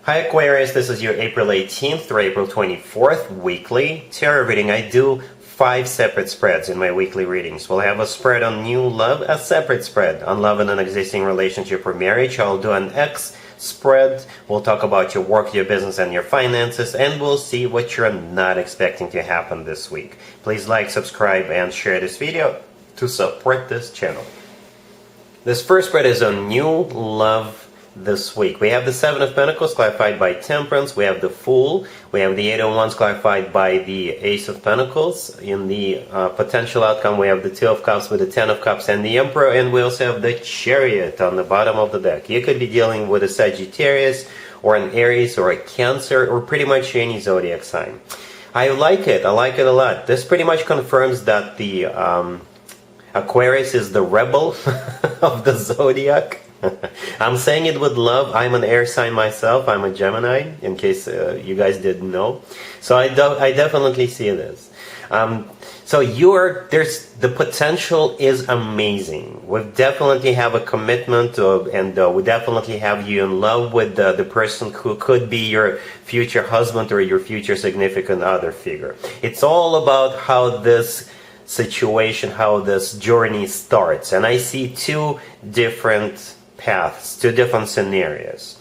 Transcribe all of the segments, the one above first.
Hi Aquarius, this is your April 18th through April 24th weekly tarot reading. I do 5 separate spreads in my weekly readings. We'll have a spread on new love, a separate spread on love in an existing relationship or marriage. I'll do an X spread. We'll talk about your work, your business, and your finances, and we'll see what you're not expecting to happen this week. Please like, subscribe, and share this video to support this channel. This first spread is on new love this week. We have the Seven of Pentacles clarified by Temperance. We have the Fool. We have the Eight of Wands clarified by the Ace of Pentacles. In the potential outcome, we have the Two of Cups with the Ten of Cups and the Emperor. And we also have the Chariot on the bottom of the deck. You could be dealing with a Sagittarius or an Aries or a Cancer or pretty much any zodiac sign. I like it. I like it a lot. This pretty much confirms that the Aquarius is the rebel of the zodiac. I'm saying it with love. I'm an air sign myself. I'm a Gemini, in case you guys didn't know. So I definitely see this. So there's the potential is amazing. We definitely have a commitment and we definitely have you in love with the person who could be your future husband or your future significant other figure. It's all about how this situation, how this journey starts. And I see 2 different paths, 2 different scenarios.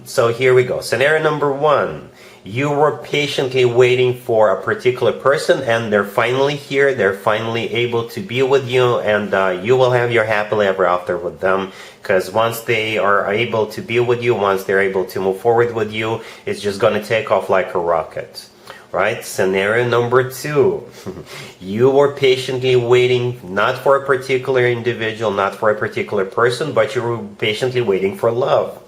So here we go. Scenario number 1. You were patiently waiting for a particular person and they're finally here. They're finally able to be with you, and you will have your happily ever after with them, because once they are able to be with you, once they're able to move forward with you, it's just going to take off like a rocket. Right? Scenario number 2. You were patiently waiting not for a particular individual, not for a particular person, but you were patiently waiting for love.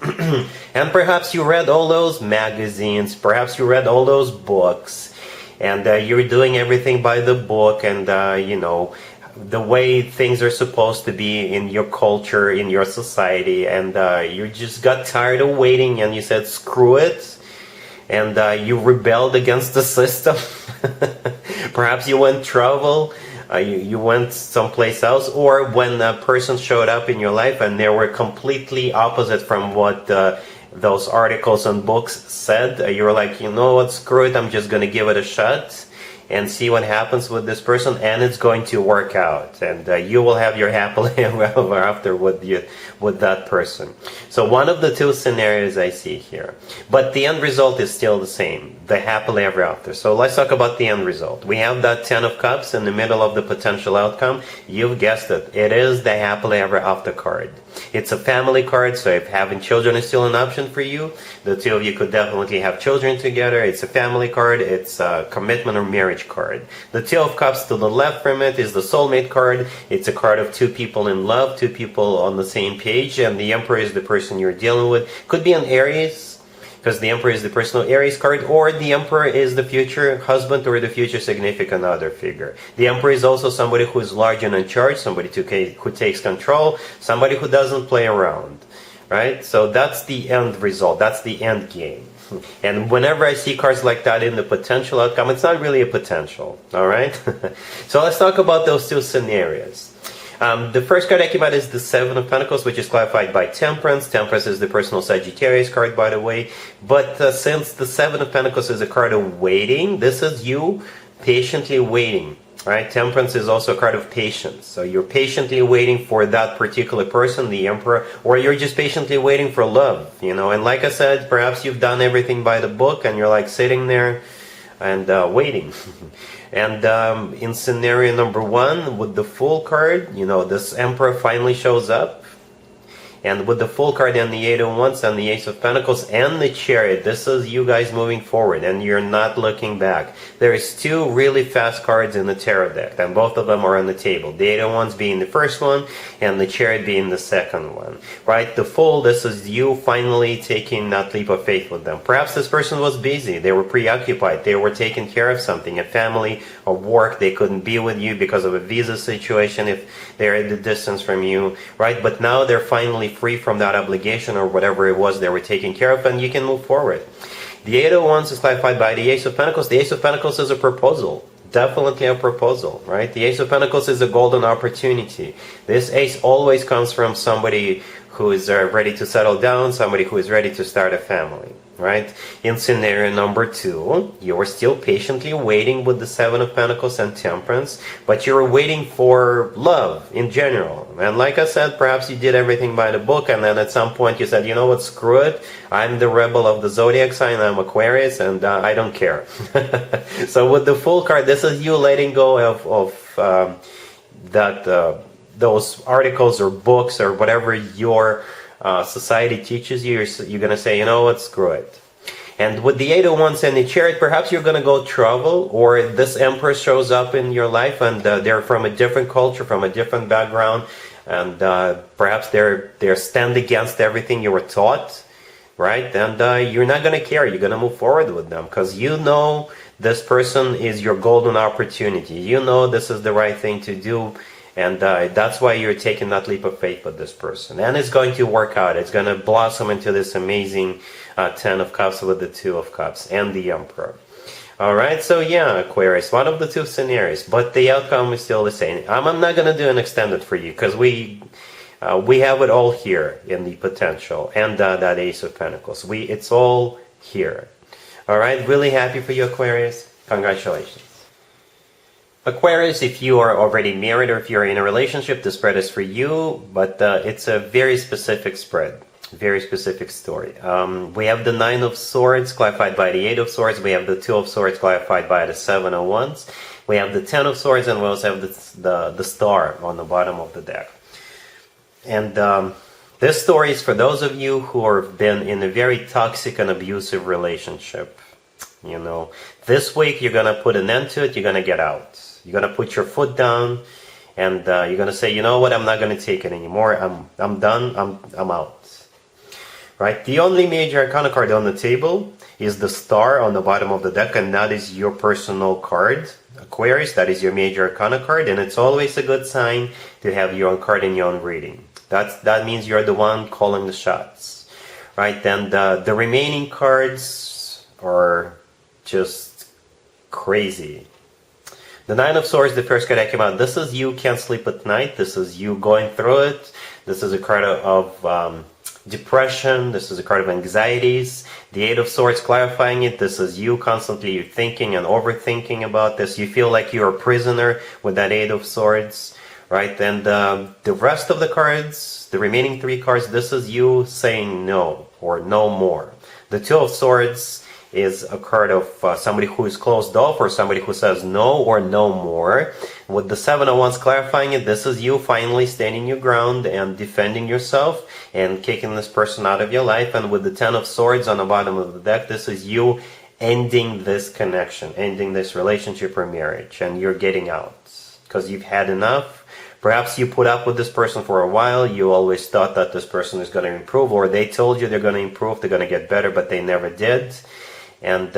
And perhaps you read all those magazines, perhaps you read all those books, and you're doing everything by the book, and you know, the way things are supposed to be in your culture, in your society, and you just got tired of waiting and you said, screw it. And you rebelled against the system. Perhaps you went travel, you went someplace else, or when a person showed up in your life and they were completely opposite from what those articles and books said, you were like, you know what, screw it, I'm just going to give it a shot and see what happens with this person, and it's going to work out, and you will have your happily ever after with that person. So one of the 2 scenarios I see here, but the end result is still the same, the happily ever after. So let's talk about the end result. We have that 10 of Cups in the middle of the potential outcome. You've guessed it. It is the happily ever after card. It's a family card, so if having children is still an option for you, the 2 of you could definitely have children together. It's a family card. It's a commitment or marriage card. The 2 of Cups to the left from it is the soulmate card. It's a card of 2 people in love, 2 people on the same page, and the Emperor is the person you're dealing with. Could be an Aries, because the Emperor is the personal Aries card, or the Emperor is the future husband or the future significant other figure. The Emperor is also somebody who is large and in charge, somebody who takes control, somebody who doesn't play around, right? So that's the end result, that's the end game. And whenever I see cards like that in the potential outcome, it's not really a potential, all right? So let's talk about those 2 scenarios. The first card I came out is the Seven of Pentacles, which is clarified by Temperance. Temperance is the personal Sagittarius card, by the way. But since the Seven of Pentacles is a card of waiting, this is you patiently waiting. Right? Temperance is also a card of patience. So you're patiently waiting for that particular person, the Emperor, or you're just patiently waiting for love, you know. And like I said, perhaps you've done everything by the book and you're like sitting there and waiting. And in scenario number 1 with the Fool card, you know, this Emperor finally shows up. And with the Fool card and the Eight of Wands and the Ace of Pentacles and the Chariot, this is you guys moving forward and you're not looking back. There is 2 really fast cards in the tarot deck, and both of them are on the table. The Eight of Wands being the first one and the Chariot being the second one. Right? The Fool, this is you finally taking that leap of faith with them. Perhaps this person was busy. They were preoccupied. They were taking care of something, a family, or work. They couldn't be with you because of a visa situation if they're at the distance from you. Right? But now they're finally free from that obligation or whatever it was they were taking care of, and you can move forward. The Eight of Wands is clarified by the Ace of Pentacles. The Ace of Pentacles is a proposal. Definitely a proposal, right? The Ace of Pentacles is a golden opportunity. This ace always comes from somebody who is ready to settle down, somebody who is ready to start a family, right? In scenario number 2, you're still patiently waiting with the Seven of Pentacles and Temperance, but you're waiting for love in general. And like I said, perhaps you did everything by the book, and then at some point you said, you know what, screw it. I'm the rebel of the zodiac sign, I'm Aquarius, and I don't care. So with the Fool card, this is you letting go of those articles or books or whatever your society teaches you. You're going to say, you know what, screw it. And with the Eight of Wands and the Chariot, perhaps you're going to go travel, or this Empress shows up in your life, and they're from a different culture, from a different background, and perhaps they're stand against everything you were taught, right? And you're not going to care. You're going to move forward with them because you know this person is your golden opportunity. You know this is the right thing to do. And that's why you're taking that leap of faith with this person. And it's going to work out. It's going to blossom into this amazing Ten of Cups with the Two of Cups and the Emperor. All right, so yeah, Aquarius, one of the two scenarios. But the outcome is still the same. I'm not going to do an extended for you because we have it all here in the potential. And that Ace of Pentacles. It's all here. All right, really happy for you, Aquarius. Congratulations. Aquarius, if you are already married or if you're in a relationship, the spread is for you, but it's a very specific spread, very specific story. We have the Nine of Swords clarified by the Eight of Swords. We have the Two of Swords clarified by the Seven of Wands. We have the Ten of Swords, and we also have the Star on the bottom of the deck. And this story is for those of you who have been in a very toxic and abusive relationship. You know, this week you're going to put an end to it, you're going to get out. You're going to put your foot down, and you're going to say, you know what, I'm not going to take it anymore. I'm done. I'm out. Right? The only major arcana card on the table is the Star on the bottom of the deck, and that is your personal card. Aquarius, that is your major arcana card, and it's always a good sign to have your own card in your own reading. That means you're the one calling the shots. Right? And the remaining cards are just crazy. The Nine of Swords, the first card that came out, this is you can't sleep at night. This is you going through it. This is a card of depression. This is a card of anxieties. The Eight of Swords clarifying it. This is you constantly thinking and overthinking about this. You feel like you're a prisoner with that Eight of Swords, right? And the rest of the cards, the remaining 3 cards, this is you saying no or no more. The Two of Swords is a card of somebody who is closed off or somebody who says no or no more. With the Seven of Wands clarifying it, this is you finally standing your ground and defending yourself and kicking this person out of your life. And with the Ten of Swords on the bottom of the deck, this is you ending this connection, ending this relationship or marriage, and you're getting out because you've had enough. Perhaps you put up with this person for a while. You always thought that this person is going to improve, or they told you they're going to improve, they're going to get better, but they never did. And,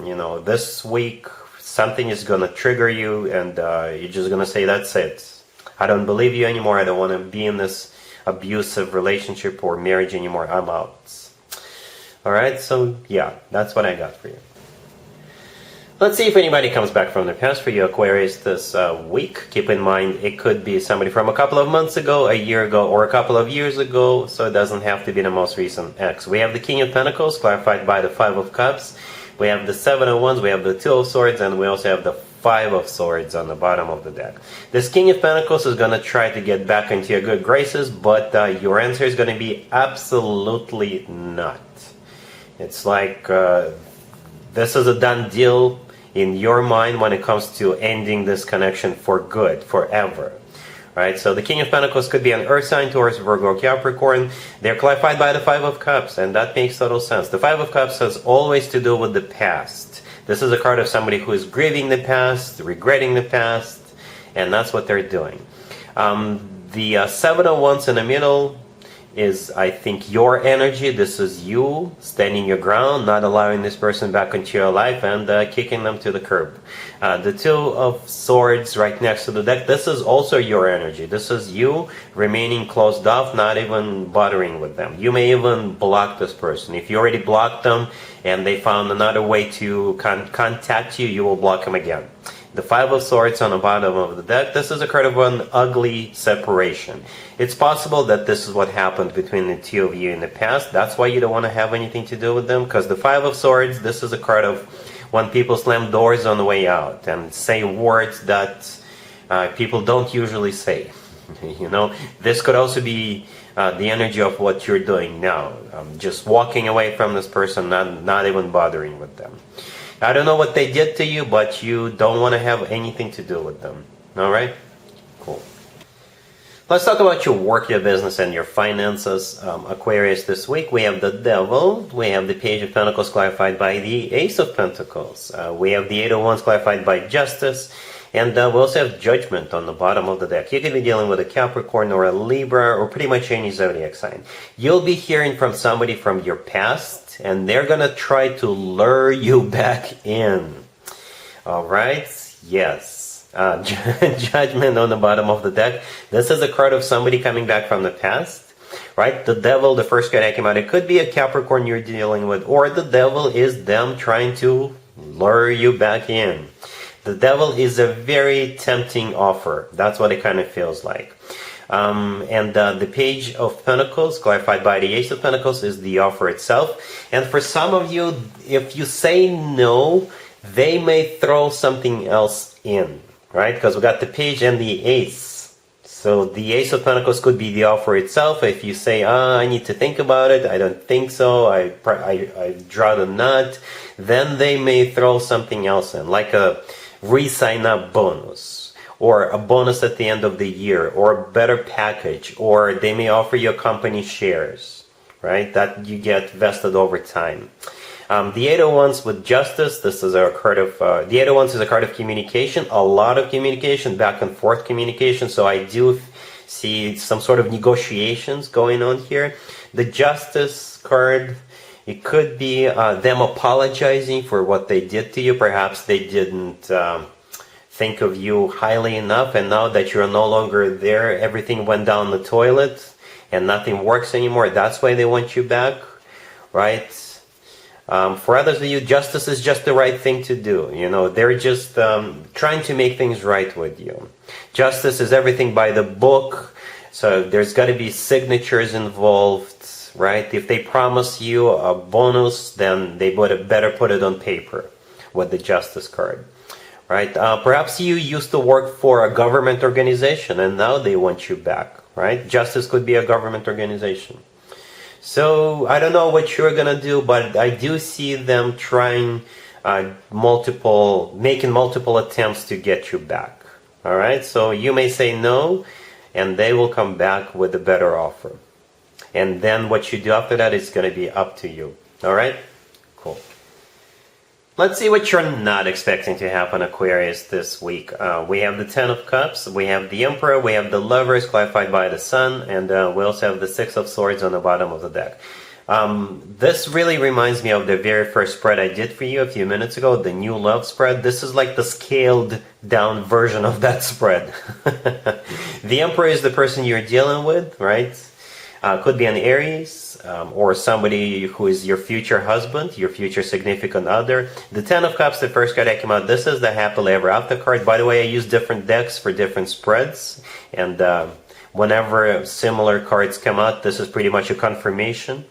you know, this week, something is going to trigger you, and you're just going to say, that's it. I don't believe you anymore. I don't want to be in this abusive relationship or marriage anymore. I'm out. All right, so, yeah, that's what I got for you. Let's see if anybody comes back from the past for you, Aquarius, this week. Keep in mind, it could be somebody from a couple of months ago, a year ago, or a couple of years ago, so it doesn't have to be the most recent ex. We have the King of Pentacles, clarified by the Five of Cups. We have the Seven of Wands, we have the Two of Swords, and we also have the Five of Swords on the bottom of the deck. This King of Pentacles is going to try to get back into your good graces, but your answer is going to be absolutely not. It's like this is a done deal in your mind when it comes to ending this connection for good, forever. Right? So the King of Pentacles could be an Earth sign, Taurus, Virgo, Capricorn. They're clarified by the Five of Cups, and that makes total sense. The Five of Cups has always to do with the past. This is a card of somebody who is grieving the past, regretting the past, and that's what they're doing. The Seven of Wands in the middle is, I think, your energy. This is you standing your ground, not allowing this person back into your life, and kicking them to the curb. The Two of Swords right next to the deck, this is also your energy. This is you remaining closed off, not even bothering with them. You may even block this person. If you already blocked them and they found another way to contact you, you will block them again. The Five of Swords on the bottom of the deck, this is a card of an ugly separation. It's possible that this is what happened between the two of you in the past. That's why you don't want to have anything to do with them, because the Five of Swords, this is a card of when people slam doors on the way out and say words that people don't usually say. You know, this could also be the energy of what you're doing now. Just walking away from this person, not even bothering with them. I don't know what they did to you, but you don't want to have anything to do with them. Alright? Cool. Let's talk about your work, your business, and your finances. Aquarius, this week we have the Devil, we have the Page of Pentacles clarified by the Ace of Pentacles, we have the Eight of Wands clarified by Justice, and we also have Judgment on the bottom of the deck. You could be dealing with a Capricorn or a Libra or pretty much any zodiac sign. You'll be hearing from somebody from your past, and they're going to try to lure you back in. Alright? Yes. Judgment on the bottom of the deck. This is a card of somebody coming back from the past. Right? The Devil, the first card that came out, it could be a Capricorn you're dealing with, or the Devil is them trying to lure you back in. The Devil is a very tempting offer. That's what it kind of feels like. And the Page of Pentacles, clarified by the Ace of Pentacles, is the offer itself. And for some of you, if you say no, they may throw something else in, right? Because we got the Page and the Ace. So the Ace of Pentacles could be the offer itself. If you say, I need to think about it, I don't think so, I draw the nut, then they may throw something else in, like a re-sign up bonus, or a bonus at the end of the year, or a better package, or they may offer you company shares, right, that you get vested over time. The Eight of Wands with Justice, this is a card of, the Eight of Wands is a card of communication, a lot of communication, back and forth communication, so I do see some sort of negotiations going on here. The Justice card, it could be them apologizing for what they did to you. Perhaps they didn't think of you highly enough, and now that you're no longer there, everything went down the toilet and nothing works anymore. That's why they want you back, right? For others of you, justice is just the right thing to do. You know, they're just trying to make things right with you. Justice is everything by the book, so there's got to be signatures involved. Right? If they promise you a bonus, then they would better put it on paper with the Justice card. Right? Perhaps you used to work for a government organization and now they want you back. Right? Justice could be a government organization. So I don't know what you're gonna do, but I do see them trying making multiple attempts to get you back. Alright? So you may say no, and they will come back with a better offer. And then what you do after that is going to be up to you. Alright? Cool. Let's see what you're not expecting to happen, Aquarius, this week. We have the Ten of Cups, we have the Emperor, we have the Lovers clarified by the Sun, and we also have the Six of Swords on the bottom of the deck. This really reminds me of the very first spread I did for you a few minutes ago, the New Love spread. This is like the scaled down version of that spread. The Emperor is the person you're dealing with, right? Could be an Aries, or somebody who is your future husband, your future significant other. The Ten of Cups, the first card that came out, this is the Happily Ever After card. By the way, I use different decks for different spreads, and whenever similar cards come out, this is pretty much a confirmation,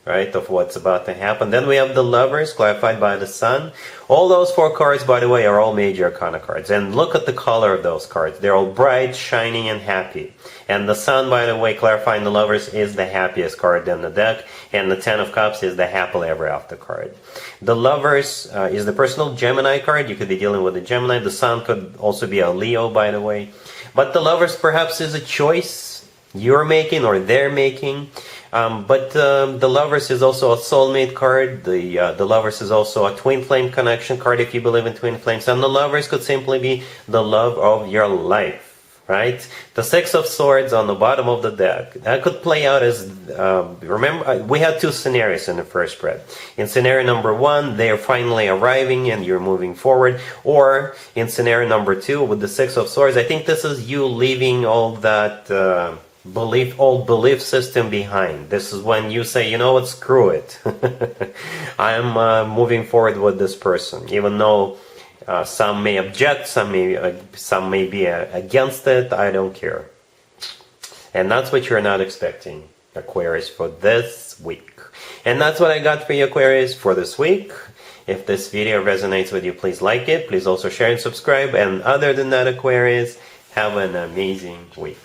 right, of what's about to happen. Then we have the Lovers, clarified by the Sun. All those four cards, by the way, are all major arcana cards. And look at the color of those cards. They're all bright, shining, and happy. And the Sun, by the way, clarifying the Lovers, is the happiest card in the deck. And the Ten of Cups is the Happily Ever After card. The Lovers is the personal Gemini card. You could be dealing with a Gemini. The Sun could also be a Leo, by the way. But the Lovers perhaps is a choice you're making or they're making. But the Lovers is also a soulmate card. The Lovers is also a twin flame connection card if you believe in twin flames. And the Lovers could simply be the love of your life, right? The Six of Swords on the bottom of the deck. That could play out as, remember, we had two scenarios in the first spread. In scenario number one, they are finally arriving and you're moving forward. Or in scenario number two, with the Six of Swords, I think this is you leaving all that old belief system behind. This is when you say, you know what, screw it. I'm moving forward with this person, even though Some may object, some may be against it. I don't care. And that's what you're not expecting, Aquarius, for this week. And that's what I got for you, Aquarius, for this week. If this video resonates with you, please like it. Please also share and subscribe. And other than that, Aquarius, have an amazing week.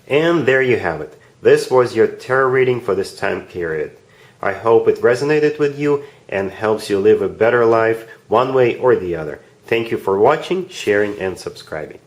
And there you have it. This was your tarot reading for this time period. I hope it resonated with you and helps you live a better life one way or the other. Thank you for watching, sharing, and subscribing.